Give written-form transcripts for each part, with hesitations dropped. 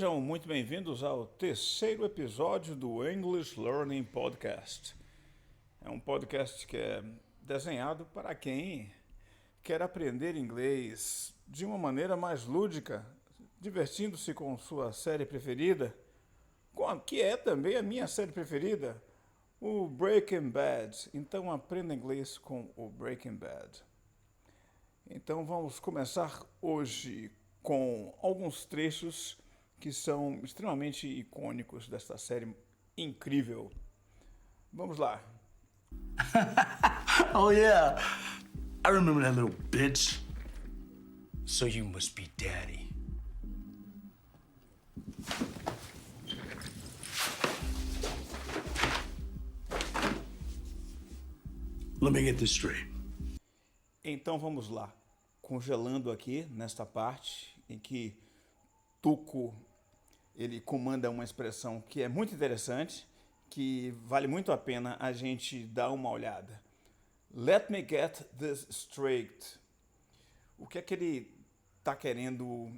Sejam muito bem-vindos ao terceiro episódio do English Learning Podcast. É um podcast que é desenhado para quem quer aprender inglês de uma maneira mais lúdica, divertindo-se com sua série preferida, que é também a minha série preferida, o Breaking Bad. Então aprenda inglês com o Breaking Bad. Então vamos começar hoje com alguns trechos que são extremamente icônicos desta série incrível. Vamos lá. Oh yeah, I remember that little bitch. So you must be daddy. Let me get this straight. Então vamos lá, congelando aqui nesta parte em que Tuco ele comanda uma expressão que é muito interessante, que vale muito a pena a gente dar uma olhada. Let me get this straight. O que é que ele está querendo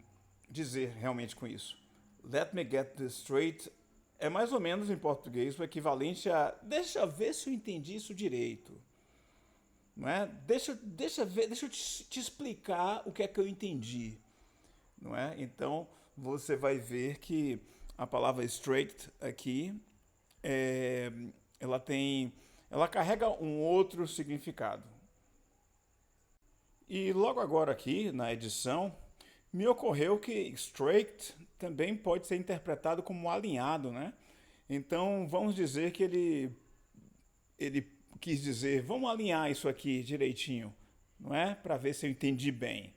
dizer realmente com isso? Let me get this straight é mais ou menos em português o equivalente a deixa eu ver se eu entendi isso direito. Não é? Deixa eu te explicar o que é que eu entendi. Não é? Então, você vai ver que a palavra straight aqui, ela carrega um outro significado. E logo agora aqui, na edição, me ocorreu que straight também pode ser interpretado como alinhado, né? Então, vamos dizer que ele quis dizer, vamos alinhar isso aqui direitinho, não é? Para ver se eu entendi bem.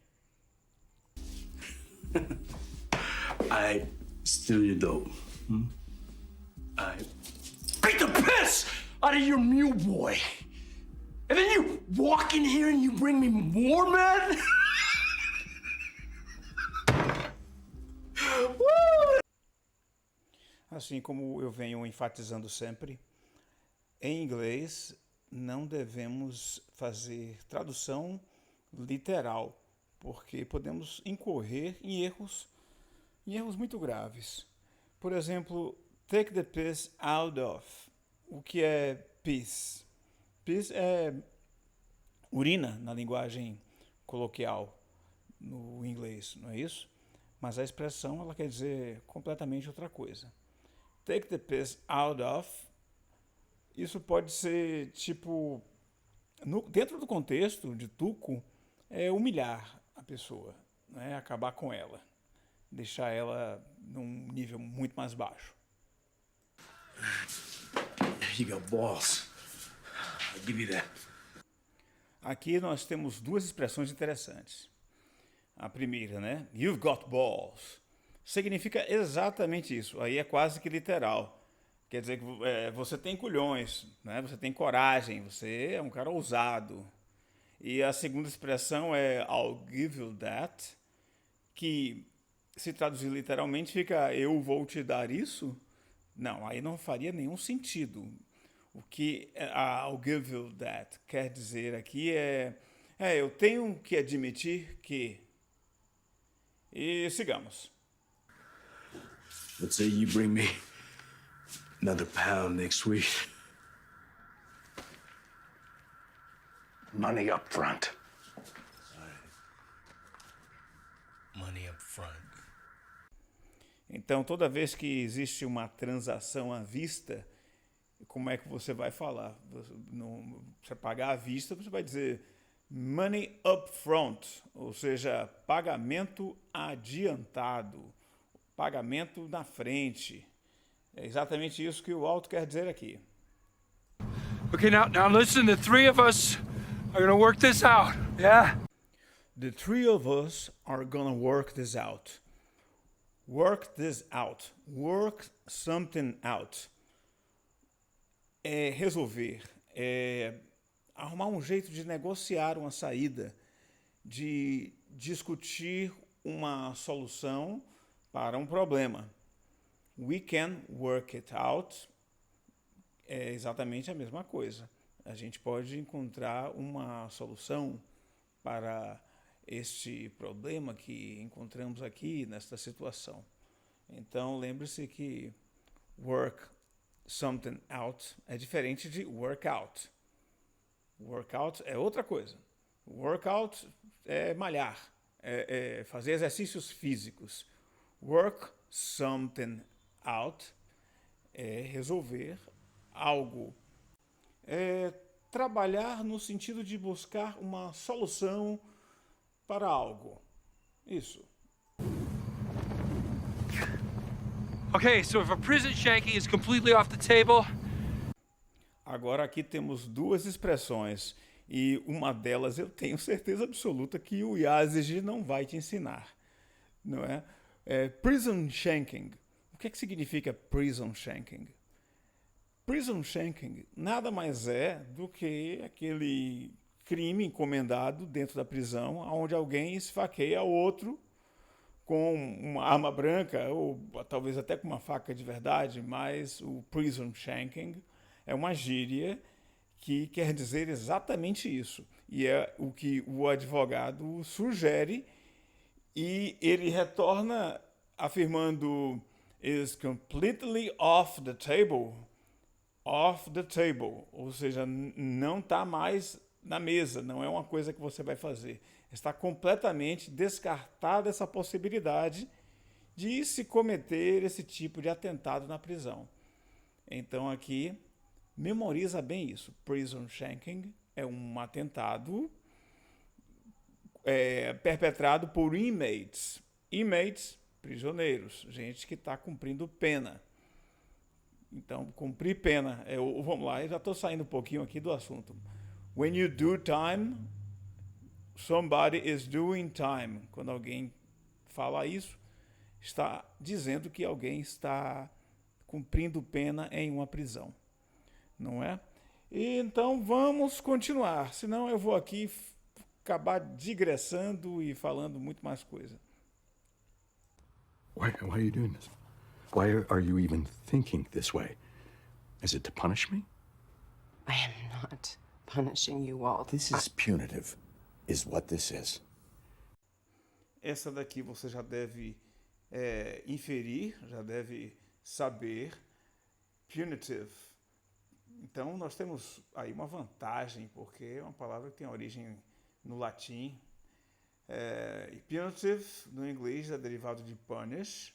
I steal your dope. I beat the piss out of your mule boy. And then you walk in here and you bring me more, man? Assim como eu venho enfatizando sempre, em inglês não devemos fazer tradução literal, porque podemos incorrer em erros muito graves. Por exemplo, take the piss out of. O que é piss? Piss é urina na linguagem coloquial no inglês, não é isso? Mas a expressão ela quer dizer completamente outra coisa. Take the piss out of. Isso pode ser tipo, dentro do contexto de Tuco, é humilhar a pessoa, né? Acabar com ela, deixar ela num nível muito mais baixo. You got balls. I'll give you that. Aqui nós temos duas expressões interessantes. A primeira, né? You've got balls. Significa exatamente isso. Aí é quase que literal. Quer dizer que você tem culhões, né? Você tem coragem, você é um cara ousado. E a segunda expressão é I'll give you that, que se traduzir literalmente fica eu vou te dar isso? Não, aí não faria nenhum sentido. O que I'll give you that quer dizer aqui eu tenho que admitir que... E sigamos. Let's say you bring me another pound next week. Money up front. Money up front. Então, toda vez que existe uma transação à vista, como é que você vai falar? Você pagar à vista, você vai dizer money up front, ou seja, pagamento adiantado, pagamento na frente. É exatamente isso que o Walt quer dizer aqui. Okay, now listen, the three of us are gonna work this out, yeah? The three of us are gonna work this out. Work this out. Work something out. É resolver, é arrumar um jeito de negociar uma saída, de discutir uma solução para um problema. We can work it out é exatamente a mesma coisa. A gente pode encontrar uma solução para este problema que encontramos aqui nesta situação. Então, lembre-se que work something out é diferente de workout. Workout é outra coisa. Workout é malhar, é fazer exercícios físicos. Work something out é resolver algo. É trabalhar no sentido de buscar uma solução para algo. Isso. Okay, so if a prison shanking is completely off the table, Agora aqui temos duas expressões e uma delas eu tenho certeza absoluta que o Yazigi não vai te ensinar, não é? Prison shanking. O que significa prison shanking? Prison shanking nada mais é do que aquele crime encomendado dentro da prisão onde alguém esfaqueia outro com uma arma branca ou talvez até com uma faca de verdade, mas o prison shanking é uma gíria que quer dizer exatamente isso. E é o que o advogado sugere e ele retorna afirmando is completely off the table. Off the table, ou seja, não está mais na mesa, não é uma coisa que você vai fazer. Está completamente descartada essa possibilidade de se cometer esse tipo de atentado na prisão. Então aqui, memoriza bem isso. Prison shanking é um atentado perpetrado por inmates. Inmates, prisioneiros, gente que está cumprindo pena. Então, cumprir pena. Vamos lá, eu já estou saindo um pouquinho aqui do assunto. When you do time, somebody is doing time. Quando alguém fala isso, está dizendo que alguém está cumprindo pena em uma prisão. Não é? E então vamos continuar, senão eu vou aqui acabar digressando e falando muito mais coisa. Why are you doing this? Why are you even thinking this way? Is it to punish me? I am not punishing you, Walt. This is punitive, is what this is. Essa daqui você já deve inferir, já deve saber. Punitive. Então, nós temos aí uma vantagem, porque é uma palavra que tem origem no latim. Punitive, no inglês, é derivado de punish,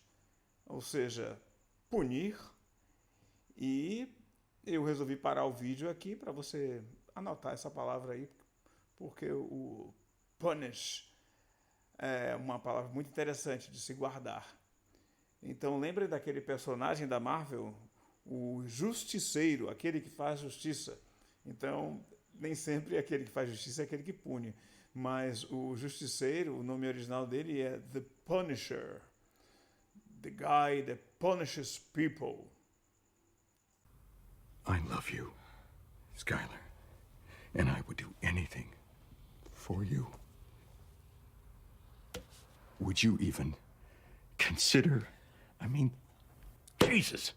ou seja, punir. E eu resolvi parar o vídeo aqui para você anotar essa palavra aí, porque o punish é uma palavra muito interessante de se guardar. Então, lembre daquele personagem da Marvel, o Justiceiro, aquele que faz justiça. Então, nem sempre aquele que faz justiça é aquele que pune. Mas o Justiceiro, o nome original dele é The Punisher. The guy that punishes people. I love you, Skylar, and I would do anything for you. Would you even consider, Jesus,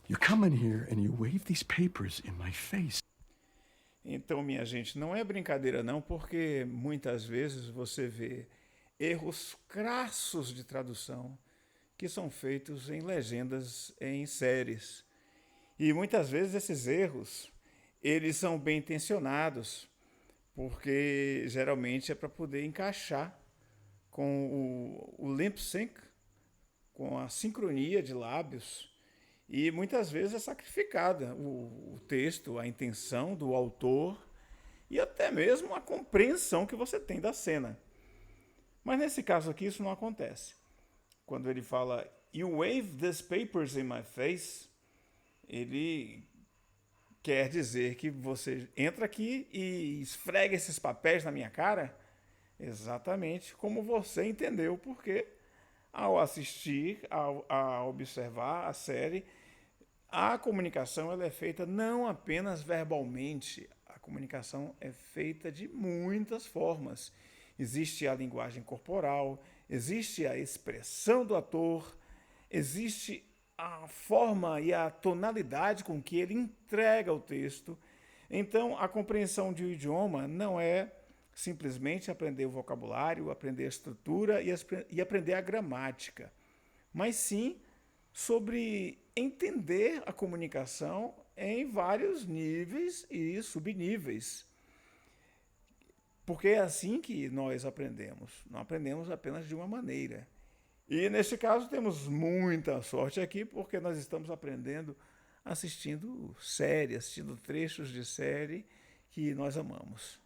you come in here and you wave these papers in my face. Então, minha gente, não é brincadeira não, porque muitas vezes você vê erros crassos de tradução que são feitos em legendas em séries. E muitas vezes esses erros, eles são bem intencionados, porque geralmente é para poder encaixar com o lip sync, com a sincronia de lábios, e muitas vezes é sacrificada o texto, a intenção do autor e até mesmo a compreensão que você tem da cena. Mas nesse caso aqui isso não acontece. Quando ele fala "You wave these papers in my face", ele quer dizer que você entra aqui e esfrega esses papéis na minha cara, exatamente como você entendeu, porque ao assistir, ao observar a série, a comunicação ela é feita não apenas verbalmente, a comunicação é feita de muitas formas. Existe a linguagem corporal, existe a expressão do ator, existe a forma e a tonalidade com que ele entrega o texto. Então, a compreensão de um idioma não é simplesmente aprender o vocabulário, aprender a estrutura e aprender a gramática. mas sim sobre entender a comunicação em vários níveis e subníveis. Porque é assim que nós aprendemos. Não aprendemos apenas de uma maneira. E neste caso temos muita sorte aqui, porque nós estamos aprendendo assistindo série, assistindo trechos de série que nós amamos.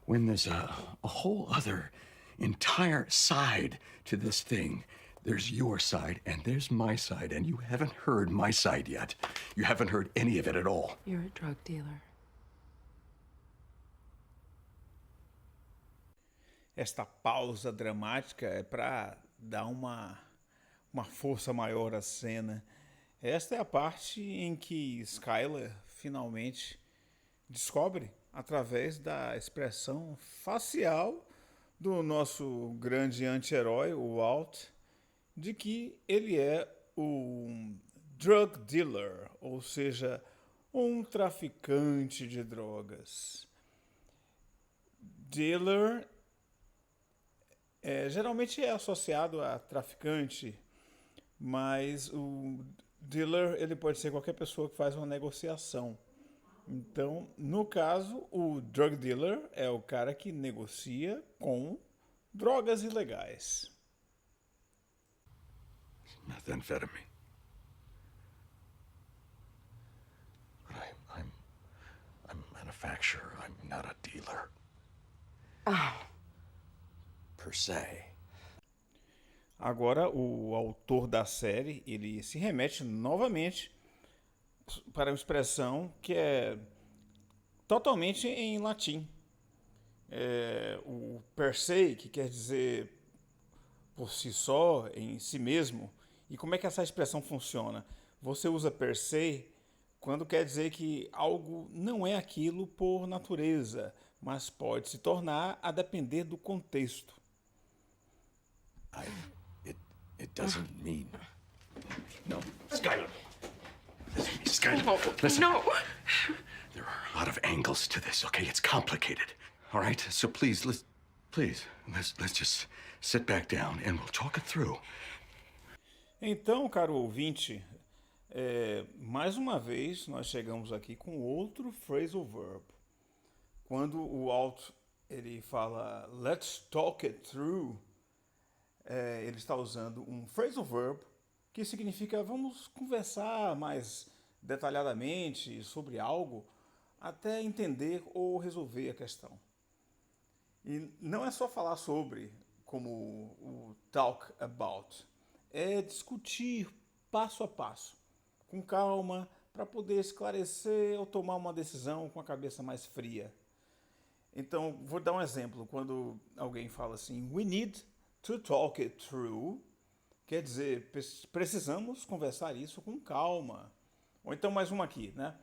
When there's a whole other entire side to this thing. There's your side and there's my side, and you haven't heard my side yet. You haven't heard any of it at all. You're a drug dealer. Esta pausa dramática é para dar uma força maior à cena. Esta é a parte em que Skyler finalmente descobre, através da expressão facial do nosso grande anti-herói, o Walt, de que ele é um drug dealer, ou seja, um traficante de drogas. Dealer geralmente é associado a traficante, mas o dealer ele pode ser qualquer pessoa que faz uma negociação. Então, no caso, o drug dealer é o cara que negocia com drogas ilegais. Methamphetamine. But I'm a manufacturer. I'm not a dealer. Per se. Agora, o autor da série, ele se remete novamente para uma expressão que é totalmente em latim. O per se, que quer dizer por si só, em si mesmo. E como é que essa expressão funciona? Você usa per se quando quer dizer que algo não é aquilo por natureza, mas pode se tornar a depender do contexto. It doesn't mean. No, Skyler. Listen to me, Skyler. No, Listen. no. There are a lot of angles to this, okay? It's complicated. All right? So please, let's just sit back down and we'll talk it through. Então, caro ouvinte, mais uma vez nós chegamos aqui com outro phrasal verb. Quando o Walt ele fala let's talk it through, ele está usando um phrasal verb que significa vamos conversar mais detalhadamente sobre algo até entender ou resolver a questão. E não é só falar sobre, como o talk about, é discutir passo a passo, com calma, para poder esclarecer ou tomar uma decisão com a cabeça mais fria. Então, vou dar um exemplo. Quando alguém fala assim, we need to talk it through, quer dizer, precisamos conversar isso com calma. Ou então mais uma aqui, né?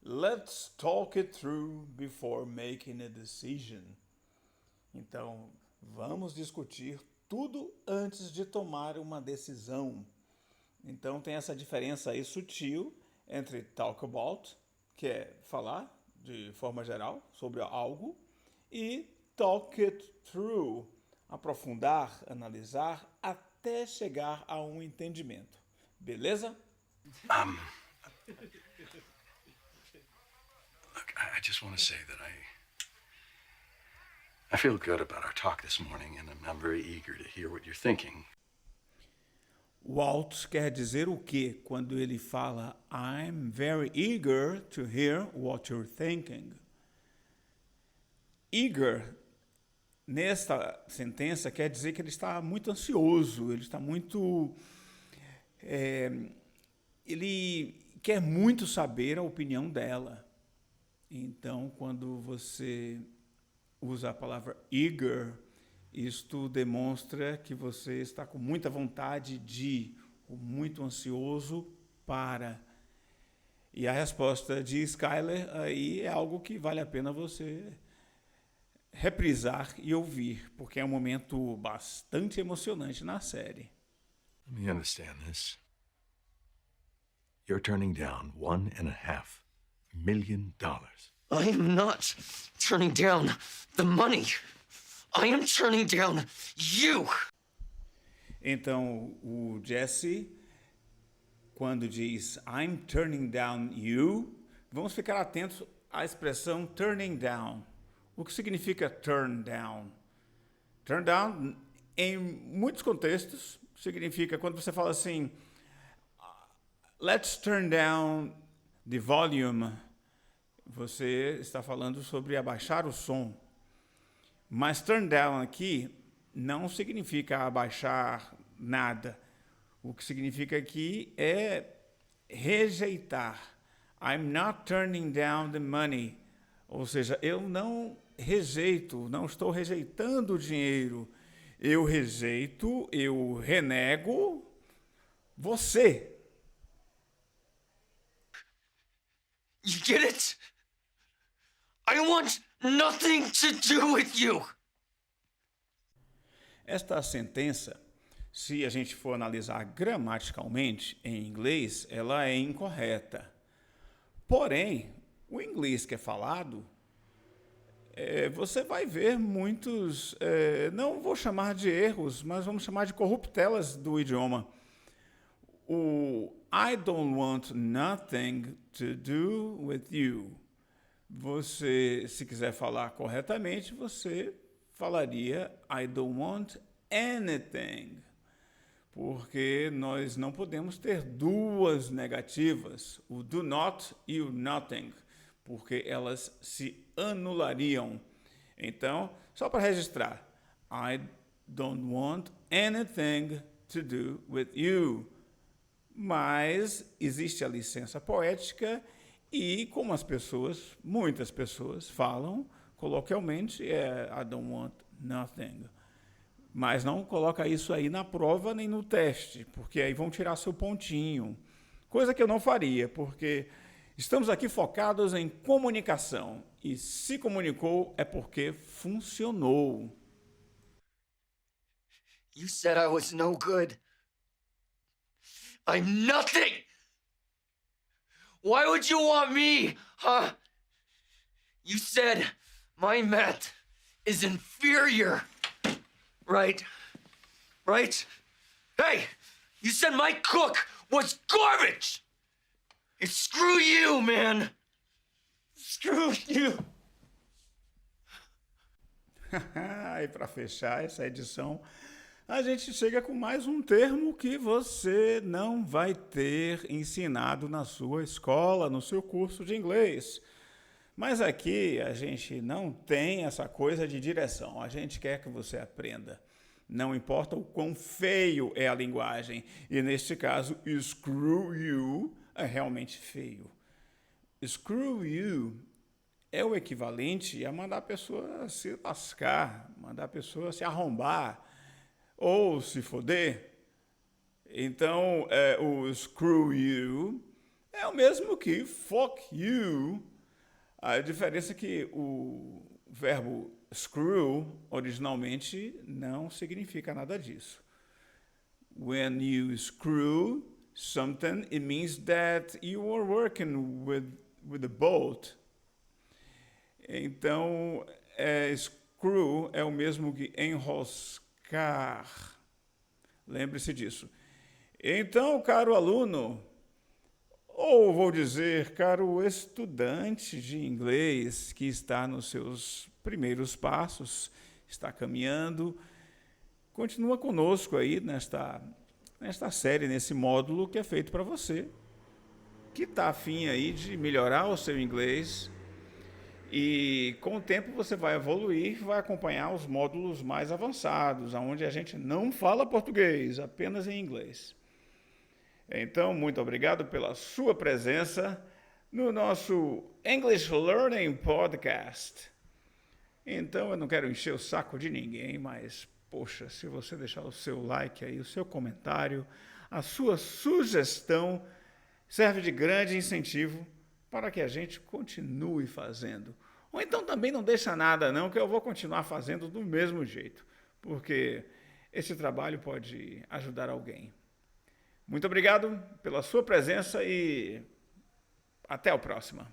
Let's talk it through before making a decision. Então, vamos discutir tudo antes de tomar uma decisão. Então, tem essa diferença aí sutil entre talk about, que é falar de forma geral sobre algo, e talk it through, aprofundar, analisar, até chegar a um entendimento. Beleza? Look, I just want to say that I feel good about our talk this morning, and I'm very eager to hear what you're thinking. Walt quer dizer o quê quando ele fala I'm very eager to hear what you're thinking? Eager, nesta sentença, quer dizer que ele está muito ansioso, ele está muito... ele quer muito saber a opinião dela. Então, quando você usa a palavra eager, isto demonstra que você está com muita vontade de, ou muito ansioso para. E a resposta de Skyler aí é algo que vale a pena você reprisar e ouvir, porque é um momento bastante emocionante na série. Let me understand this. You're turning down $1.5 million. I am not turning down the money. I am turning down you. Então, o Jesse, quando diz I'm turning down you, vamos ficar atentos à expressão turning down. O que significa turn down? Turn down, em muitos contextos, significa quando você fala assim, let's turn down the volume, você está falando sobre abaixar o som. Mas turn down aqui não significa abaixar nada. O que significa aqui é rejeitar. I'm not turning down the money. Ou seja, eu não rejeito, não estou rejeitando o dinheiro. Eu rejeito, eu renego você. You get it? I want nothing to do with you. Esta sentença, se a gente for analisar gramaticalmente em inglês, ela é incorreta. Porém, o inglês que é falado, você vai ver muitos, não vou chamar de erros, mas vamos chamar de corruptelas do idioma. O I don't want nothing to do with you. Você, se quiser falar corretamente, você falaria I don't want anything. Porque nós não podemos ter duas negativas, o do not e o nothing, porque elas se anulariam. Então, só para registrar, I don't want anything to do with you. Mas existe a licença poética e como as pessoas, muitas pessoas falam coloquialmente, I don't want nothing. Mas não coloca isso aí na prova nem no teste, porque aí vão tirar seu pontinho. Coisa que eu não faria, porque estamos aqui focados em comunicação. E se comunicou é porque funcionou. You said I was no good. I'm nothing! Why would you want me, huh? You said my math is inferior. Right? Right? Hey! You said my cook was garbage! And screw you, man! Screw you! E para fechar essa edição, a gente chega com mais um termo que você não vai ter ensinado na sua escola, no seu curso de inglês. Mas aqui a gente não tem essa coisa de direção, a gente quer que você aprenda. Não importa o quão feio é a linguagem, e neste caso, screw you é realmente feio. Screw you é o equivalente a mandar a pessoa se lascar, mandar a pessoa se arrombar, ou se foder. Então, o screw you é o mesmo que fuck you. A diferença é que o verbo screw originalmente não significa nada disso. When you screw something, it means that you are working with a boat. Então, screw é o mesmo que enroscar. Lembre-se disso. Então, caro aluno, ou vou dizer, caro estudante de inglês que está nos seus primeiros passos, está caminhando, continua conosco aí nesta série, nesse módulo que é feito para você, que está afim aí de melhorar o seu inglês. E com o tempo você vai evoluir, vai acompanhar os módulos mais avançados, onde a gente não fala português, apenas em inglês. Então, muito obrigado pela sua presença no nosso English Learning Podcast. Então, eu não quero encher o saco de ninguém, mas, poxa, se você deixar o seu like aí, o seu comentário, a sua sugestão, serve de grande incentivo para que a gente continue fazendo. Ou então também não deixa nada não, que eu vou continuar fazendo do mesmo jeito, porque esse trabalho pode ajudar alguém. Muito obrigado pela sua presença e até a próxima.